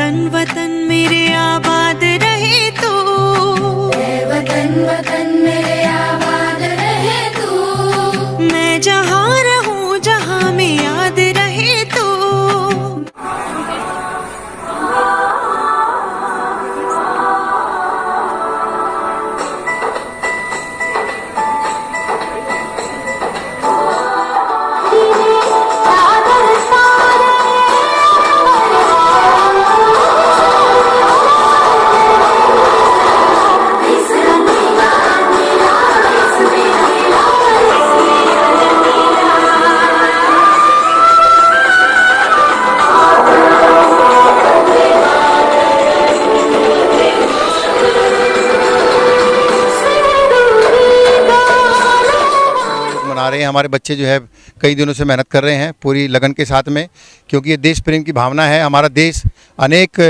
वतन वतन मेरे आबाद रहे तू, वतन वतन मेरे आबाद रहे तू। मैं जहाँ रहूँ जहाँ में याद रहे तू। मना रहे हैं। हमारे बच्चे जो है कई दिनों से मेहनत कर रहे हैं पूरी लगन के साथ में, क्योंकि ये देश प्रेम की भावना है। हमारा देश, अनेक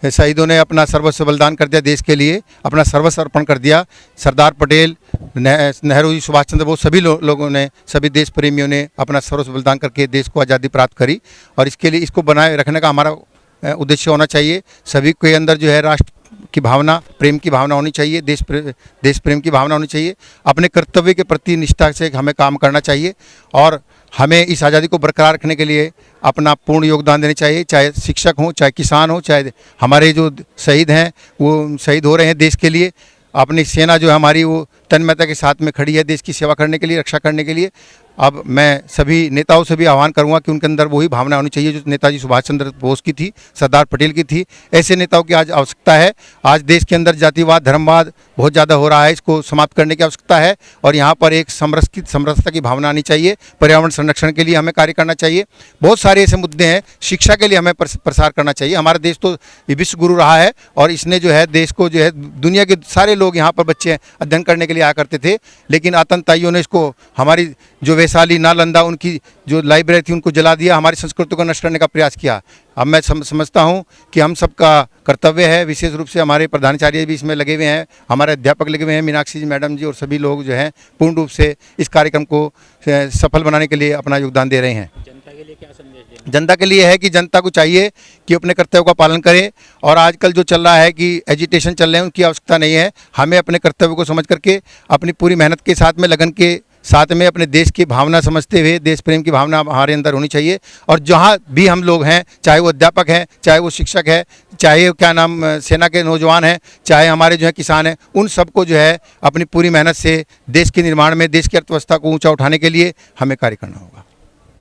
शहीदों ने अपना सर्वस्व बलिदान कर दिया देश के लिए, अपना सर्वस्व अर्पण कर दिया। सरदार पटेल, नेहरू जी, सुभाष चंद्र बोस, सभी लोगों ने, सभी देश प्रेमियों ने अपना सर्वस्व बलिदान करके देश को आज़ादी प्राप्त करी। और इसके लिए इसको बनाए रखने का हमारा उद्देश्य होना चाहिए। सभी के अंदर जो है राष्ट्र की भावना, प्रेम की भावना होनी चाहिए, देश प्रेम की भावना होनी चाहिए। अपने कर्तव्य के प्रति निष्ठा से हमें काम करना चाहिए और हमें इस आज़ादी को बरकरार रखने के लिए अपना पूर्ण योगदान देना चाहिए। चाहे शिक्षक हों, चाहे किसान हो, चाहे हमारे जो शहीद हैं वो शहीद हो रहे हैं देश के लिए। अपनी सेना जो है हमारी, वो तन्मयता के साथ में खड़ी है देश की सेवा करने के लिए, रक्षा करने के लिए। अब मैं सभी नेताओं से भी आह्वान करूंगा कि उनके अंदर वही भावना होनी चाहिए जो नेताजी सुभाष चंद्र बोस की थी, सरदार पटेल की थी। ऐसे नेताओं की आज आवश्यकता है। आज देश के अंदर जातिवाद, धर्मवाद बहुत ज़्यादा हो रहा है, इसको समाप्त करने की आवश्यकता है और यहाँ पर एक समरसता की भावना आनी चाहिए। पर्यावरण संरक्षण के लिए हमें कार्य करना चाहिए। बहुत सारे ऐसे मुद्दे हैं। शिक्षा के लिए हमें प्रसार करना चाहिए। हमारा देश तो विश्व गुरु रहा है और इसने जो है देश को जो है, दुनिया के सारे लोग यहाँ पर बच्चे अध्ययन करने के लिए आया करते थे, लेकिन आतंकवादियों ने इसको, हमारी जो वैशाली, नालंदा, उनकी जो लाइब्रेरी थी उनको जला दिया, हमारी संस्कृति को नष्ट करने का प्रयास किया। अब मैं समझता हूं कि हम सबका कर्तव्य है, विशेष रूप से हमारे प्रधानाचार्य भी इसमें लगे हुए हैं, हमारे अध्यापक लगे हुए हैं, मीनाक्षी जी मैडम जी और सभी लोग जो हैं पूर्ण रूप से इस कार्यक्रम को सफल बनाने के लिए अपना योगदान दे रहे हैं। जनता के लिए क्या संदेश दें? जनता के लिए है कि जनता को चाहिए कि अपने कर्तव्यों का पालन करे और आजकल जो चल रहा है कि एजिटेशन चल रहे हैं, उनकी आवश्यकता नहीं है। हमें अपने कर्तव्य को समझ करके अपनी पूरी मेहनत के साथ में, लगन के साथ में अपने देश की भावना समझते हुए, देश प्रेम की भावना हमारे अंदर होनी चाहिए। और जहाँ भी हम लोग हैं, चाहे वो अध्यापक हैं, चाहे वो शिक्षक है, चाहे क्या नाम सेना के नौजवान हैं, चाहे हमारे जो है किसान हैं, उन सबको जो है अपनी पूरी मेहनत से देश के निर्माण में, देश की अर्थव्यवस्था को ऊंचा उठाने के लिए हमें कार्य करना होगा।